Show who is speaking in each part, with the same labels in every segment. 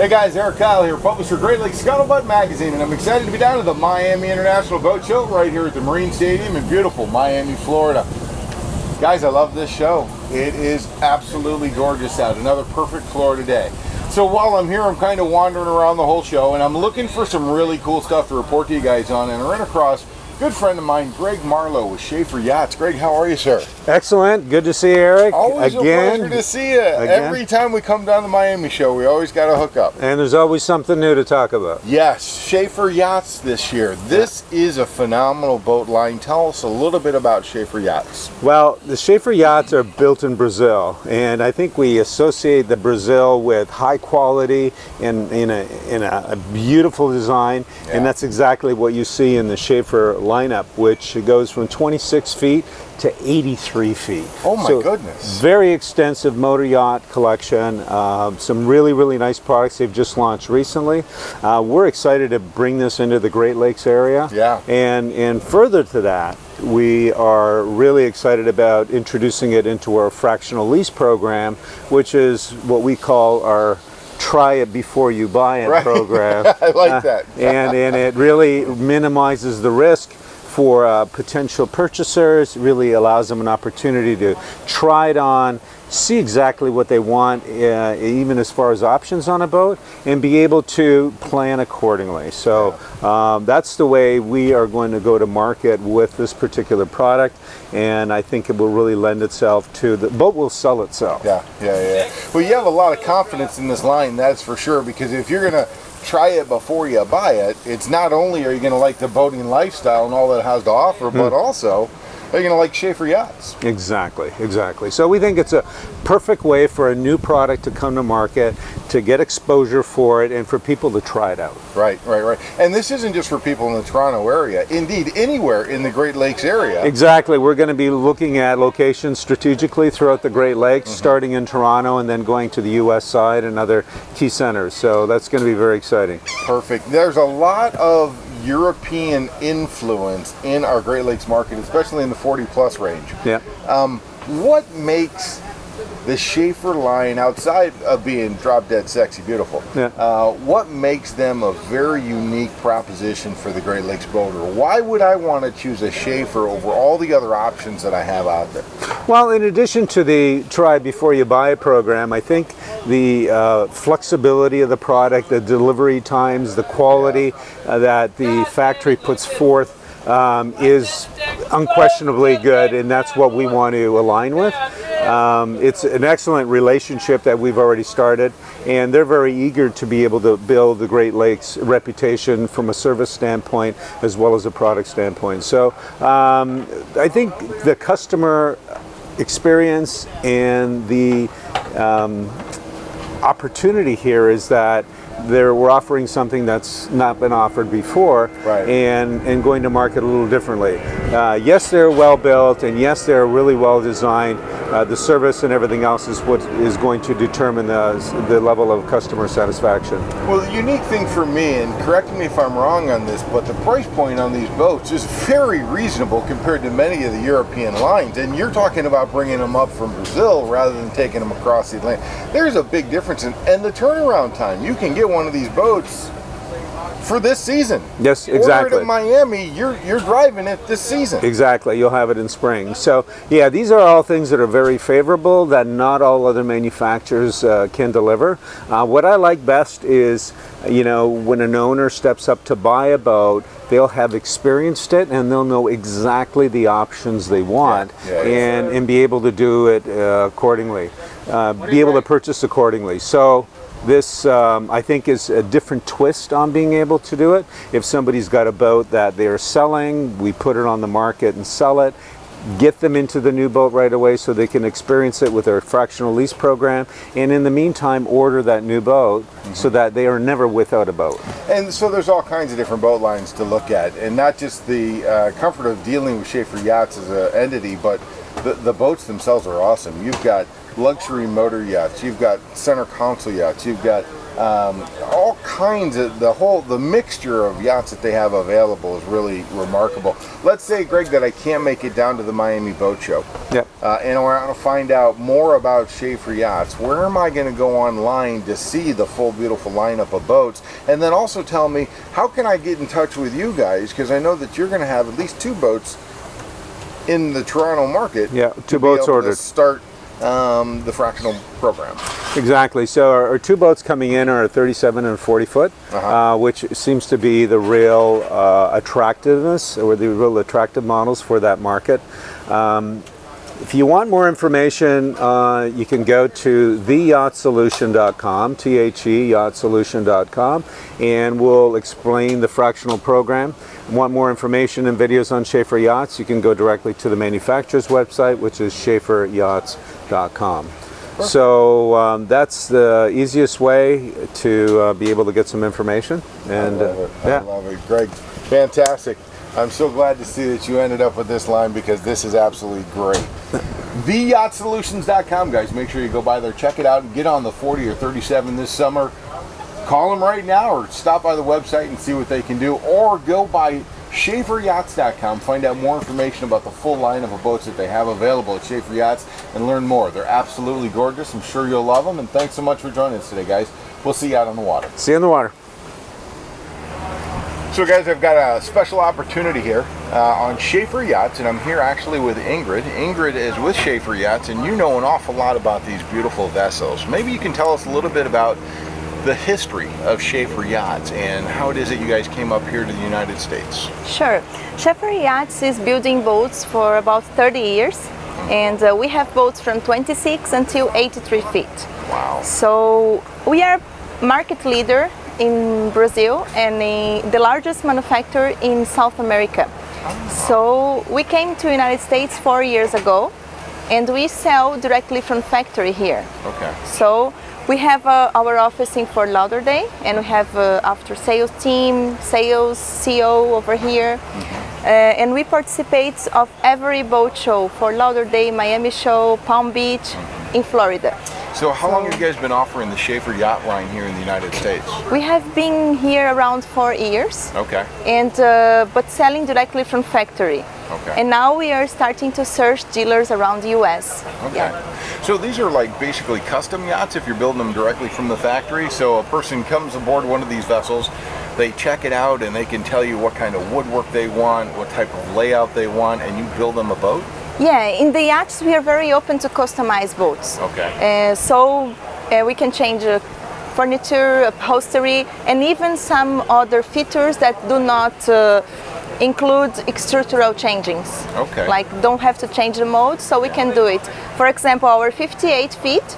Speaker 1: Hey guys, Eric Kyle here, publisher Great Lakes Scuttlebutt magazine, and I'm excited to be down at the Miami International Boat Show right here at the Marine Stadium in beautiful Miami, Florida. Guys, I love this show. It is absolutely gorgeous out. Another perfect Florida day. So while I'm here, I'm kind of wandering around the whole show, and I'm looking for some really cool stuff to report to you guys on, and I ran across a good friend of mine, Greg Marlowe with Schaefer Yachts. Greg, how are you, sir?
Speaker 2: Excellent. Good to see you, Eric.
Speaker 1: Always again, a pleasure to see you. Every time we come down to the Miami show, we always got to hook up.
Speaker 2: And there's always something new to talk about.
Speaker 1: Yes, Schaefer Yachts this year. This is a phenomenal boat line. Tell us a little bit about Schaefer Yachts.
Speaker 2: Well, the Schaefer Yachts are built in Brazil, and I think we associate the Brazil with high quality and in a beautiful design, and that's exactly what you see in the Schaefer lineup, which goes from 26 feet to 83 feet.
Speaker 1: Oh my goodness.
Speaker 2: Very extensive motor yacht collection. Some really nice products they've just launched recently. We're excited to bring this into the Great Lakes area.
Speaker 1: Yeah.
Speaker 2: And further to that, we are really excited about introducing it into our fractional lease program, which is what we call our try it before you buy it program.
Speaker 1: I like that.
Speaker 2: and it really minimizes the risk for potential purchasers. Really allows them an opportunity to try it on, see exactly what they want, even as far as options on a boat, and be able to plan accordingly. So that's the way we are going to go to market with this particular product, and I think it will really lend itself to, the boat will sell itself.
Speaker 1: Yeah. Well, you have a lot of confidence in this line, that's for sure, because if you're going to try it before you buy it, it's not only are you going to like the boating lifestyle and all that it has to offer, but also are you going to like Schaefer Yachts.
Speaker 2: Exactly. So we think it's a perfect way for a new product to come to market, to get exposure for it, and for people to try it out.
Speaker 1: Right. And this isn't just for people in the Toronto area, indeed anywhere in the Great Lakes area.
Speaker 2: Exactly. We're going to be looking at locations strategically throughout the Great Lakes, starting in Toronto and then going to the US side and other key centers. So that's going to be very exciting.
Speaker 1: Perfect. There's a lot of European influence in our Great Lakes market, especially in the 40 plus range.
Speaker 2: Yeah.
Speaker 1: What makes the Schaefer line, outside of being drop dead sexy beautiful, what makes them a very unique proposition for the Great Lakes boater? Why would I want to choose a Schaefer over all the other options that I have out there?
Speaker 2: Well, in addition to the try before you buy program, I think the flexibility of the product, the delivery times, the quality that the factory puts forth is unquestionably good, and that's what we want to align with. It's an excellent relationship that we've already started, and they're very eager to be able to build the Great Lakes reputation from a service standpoint as well as a product standpoint. So I think the customer experience and the opportunity here is that we're offering something that's not been offered before, and going to market a little differently. Yes, they're well built, and yes, they're really well designed. The service and everything else is what is going to determine the level of customer satisfaction.
Speaker 1: Well, the unique thing for me, and correct me if I'm wrong on this, but the price point on these boats is very reasonable compared to many of the European lines. And you're talking about bringing them up from Brazil rather than taking them across the Atlantic. There's a big difference, and the turnaround time. You can get one of these boats for this season.
Speaker 2: Yes, exactly.
Speaker 1: Order it at Miami, you're driving it this season.
Speaker 2: Exactly, you'll have it in spring. So yeah, these are all things that are very favorable that not all other manufacturers can deliver. What I like best is, when an owner steps up to buy a boat, they'll have experienced it and they'll know exactly the options they want, and be able to do it accordingly, be able to purchase accordingly. So this, I think, is a different twist on being able to do it. If somebody's got a boat that they're selling, we put it on the market and sell it, get them into the new boat right away so they can experience it with our fractional lease program, and in the meantime order that new boat so that they are never without a boat.
Speaker 1: And so there's all kinds of different boat lines to look at, and not just the comfort of dealing with Schaefer Yachts as an entity, but the boats themselves are awesome. You've got luxury motor yachts, you've got center console yachts, you've got all kinds of the mixture of yachts that they have available is really remarkable. Let's say, Greg, that I can't make it down to the Miami Boat Show.
Speaker 2: Yep.
Speaker 1: And I want to find out more about Schaefer Yachts. Where am I going to go online to see the full beautiful lineup of boats? And then also tell me, how can I get in touch with you guys? Because I know that you're going to have at least 2 boats in the Toronto market.
Speaker 2: Yeah, 2
Speaker 1: to
Speaker 2: boats
Speaker 1: be able
Speaker 2: ordered.
Speaker 1: to start the fractional program.
Speaker 2: Exactly. So our 2 boats coming in are 37 and 40 foot, which seems to be the real attractiveness, or the real attractive models for that market. If you want more information, you can go to theyachtsolution.com, T-H-E, yachtsolution.com, and we'll explain the fractional program. Want more information and videos on Schaefer Yachts, you can go directly to the manufacturer's website, which is schaeferyachts.com. So that's the easiest way to be able to get some information. And
Speaker 1: I love it. Greg, fantastic. I'm so glad to see that you ended up with this line, because this is absolutely great. TheYachtSolutions.com, guys. Make sure you go by there, check it out, and get on the 40 or 37 this summer. Call them right now, or stop by the website and see what they can do, or go by SchaeferYachts.com, find out more information about the full lineup of boats that they have available at Schaefer Yachts, and learn more. They're absolutely gorgeous. I'm sure you'll love them, and thanks so much for joining us today, guys. We'll see you out on the water.
Speaker 2: see you in the water.
Speaker 1: So guys, I've got a special opportunity here on Schaefer Yachts, and I'm here actually with Ingrid. Ingrid is with Schaefer Yachts, and you know an awful lot about these beautiful vessels. Maybe you can tell us a little bit about the history of Schaefer Yachts and how it is that you guys came up here to the United States.
Speaker 3: Sure. Schaefer Yachts is building boats for about 30 years, and we have boats from 26 until 83 feet.
Speaker 1: Wow.
Speaker 3: So we are market leader in Brazil and the largest manufacturer in South America. So we came to the United States 4 years ago, and we sell directly from factory here.
Speaker 1: Okay.
Speaker 3: So we have our office in Fort Lauderdale, and we have after sales team, sales, CO over here. And we participate of every boat show, Fort Lauderdale, Miami show, Palm Beach, in Florida.
Speaker 1: So how long have you guys been offering the Schaefer Yacht line here in the United States?
Speaker 3: We have been here around 4 years,
Speaker 1: Okay.
Speaker 3: and but selling directly from factory.
Speaker 1: Okay.
Speaker 3: And now we are starting to search dealers around the US.
Speaker 1: Okay.
Speaker 3: Yeah.
Speaker 1: So these are like basically custom yachts if you're building them directly from the factory. So a person comes aboard one of these vessels, they check it out, and they can tell you what kind of woodwork they want, what type of layout they want, and you build them a boat?
Speaker 3: Yeah, in the yachts we are very open to customize boats.
Speaker 1: Okay.
Speaker 3: So we can change furniture, upholstery, and even some other features that do not include structural changings.
Speaker 1: Okay.
Speaker 3: Like don't have to change the mold, so we can do it. For example, our 58 feet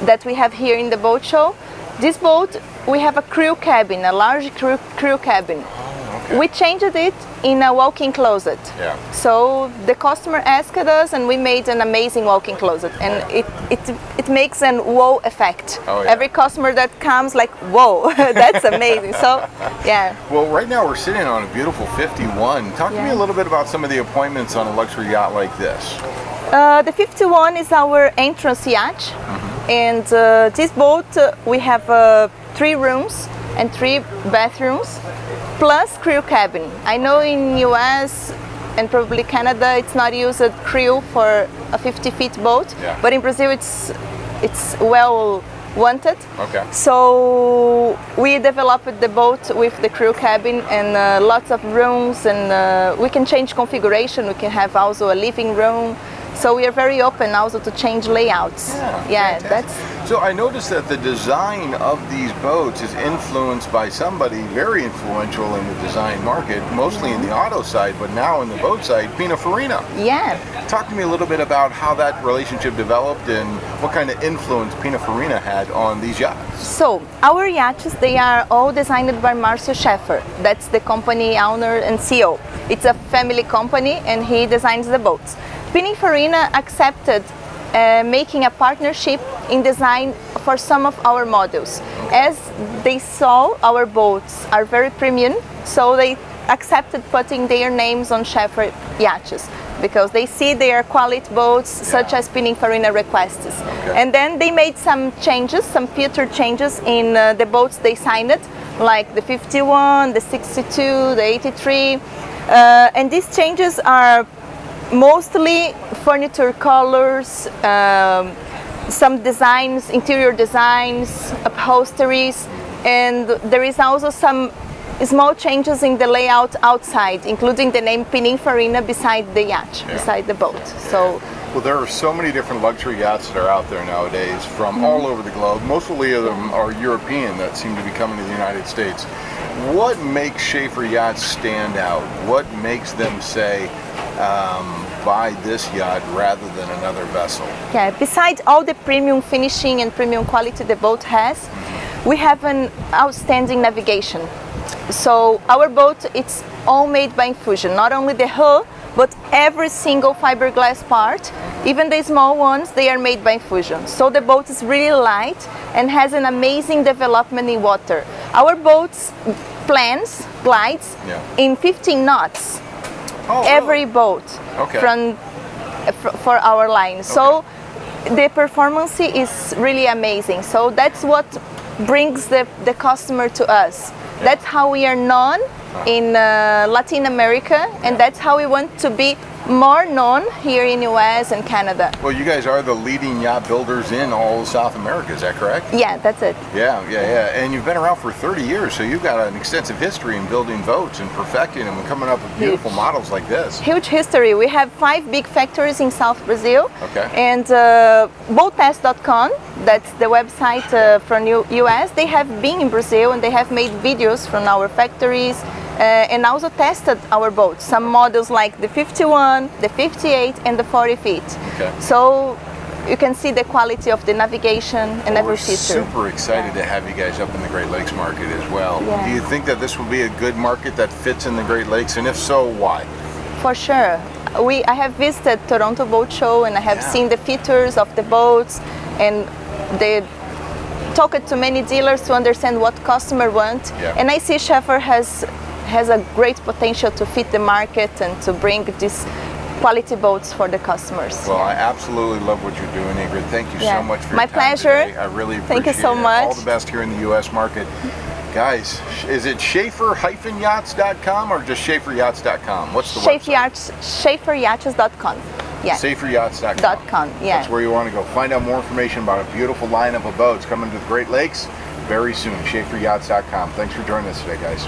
Speaker 3: that we have here in the boat show, this boat, we have a crew cabin, a large crew cabin.
Speaker 1: Okay.
Speaker 3: We changed it in a walk-in closet.
Speaker 1: Yeah.
Speaker 3: So the customer asked us, and we made an amazing walk-in closet, and it makes an wow effect.
Speaker 1: Oh, yeah.
Speaker 3: Every customer that comes like, whoa, that's amazing. So yeah.
Speaker 1: Well, right now we're sitting on a beautiful 51. Talk to me a little bit about some of the appointments on a luxury yacht like this.
Speaker 3: The 51 is our entrance yacht, and this boat we have 3 rooms and 3 bathrooms, plus crew cabin. I know in US and probably Canada it's not used crew for a 50 feet boat, but in Brazil it's well wanted.
Speaker 1: Okay.
Speaker 3: So we developed the boat with the crew cabin and lots of rooms, and we can change configuration. We can have also a living room. So we are very open also to change layouts. Yeah, that's.
Speaker 1: So I noticed that the design of these boats is influenced by somebody very influential in the design market, mostly in the auto side, but now in the boat side, Pininfarina.
Speaker 3: Yeah.
Speaker 1: Talk to me a little bit about how that relationship developed and what kind of influence Pininfarina had on these yachts.
Speaker 3: So our yachts, they are all designed by Marcel Schaefer. That's the company owner and CEO. It's a family company, and he designs the boats. Pininfarina accepted making a partnership in design for some of our models. As they saw our boats are very premium, so they accepted putting their names on Schaefer Yachts. because they see their quality boats such as Pininfarina requests.
Speaker 1: Okay.
Speaker 3: And then they made some changes, some feature changes in the boats they signed, like the 51, the 62, the 83. And these changes are mostly furniture colors, some designs, interior designs, upholsteries, and there is also some small changes in the layout outside, including the name Pininfarina beside the yacht, beside the boat. So,
Speaker 1: well, there are so many different luxury yachts that are out there nowadays from all over the globe. Mostly of them are European that seem to be coming to the United States. What makes Schaefer Yachts stand out? What makes them say, buy this yacht rather than another vessel?
Speaker 3: yeah, besides all the premium finishing and premium quality the boat has, we have an outstanding navigation. So our boat, it's all made by infusion, not only the hull, but every single fiberglass part, even the small ones, they are made by infusion. So the boat is really light and has an amazing development in water. Our boats glides in 15 knots.
Speaker 1: Oh,
Speaker 3: Every
Speaker 1: really?
Speaker 3: boat for our line. So the performance is really amazing. So that's what brings the customer to us. That's how we are known in Latin America, and that's how we want to be more known here in US and Canada.
Speaker 1: Well, you guys are the leading yacht builders in all of South America, is that correct?
Speaker 3: Yeah, that's it.
Speaker 1: Yeah. And you've been around for 30 years, so you've got an extensive history in building boats and perfecting them and coming up with beautiful models like this.
Speaker 3: Huge history. We have 5 big factories in South Brazil.
Speaker 1: Okay.
Speaker 3: And boattest.com, that's the website from US, they have been in Brazil and they have made videos from our factories and also tested our boats. Some models like the 51, the 58 and the 40 feet.
Speaker 1: Okay.
Speaker 3: So you can see the quality of the navigation and every
Speaker 1: We're
Speaker 3: feature.
Speaker 1: super excited to have you guys up in the Great Lakes market as well.
Speaker 3: Yeah.
Speaker 1: Do you think that this will be a good market that fits in the Great Lakes, and if so, why?
Speaker 3: For sure. I have visited Toronto Boat Show and I have seen the features of the boats, and they talked to many dealers to understand what customer want.
Speaker 1: Yeah.
Speaker 3: And I see Schaefer has a great potential to fit the market and to bring these quality boats for the customers.
Speaker 1: Well, I absolutely love what you're doing, Ingrid. Thank you so much for your
Speaker 3: My
Speaker 1: time
Speaker 3: pleasure.
Speaker 1: today. I really appreciate
Speaker 3: Thank you so
Speaker 1: it.
Speaker 3: much.
Speaker 1: All the best here in the U.S. market. Guys, is it Schaefer-yachts.com or just SchaeferYachts.com? What's the website?
Speaker 3: SchaeferYachts.com. Yeah.
Speaker 1: SchaeferYachts.com.
Speaker 3: Yeah.
Speaker 1: That's where you want to go. Find out more information about a beautiful lineup of boats coming to the Great Lakes very soon. SchaeferYachts.com. Thanks for joining us today, guys.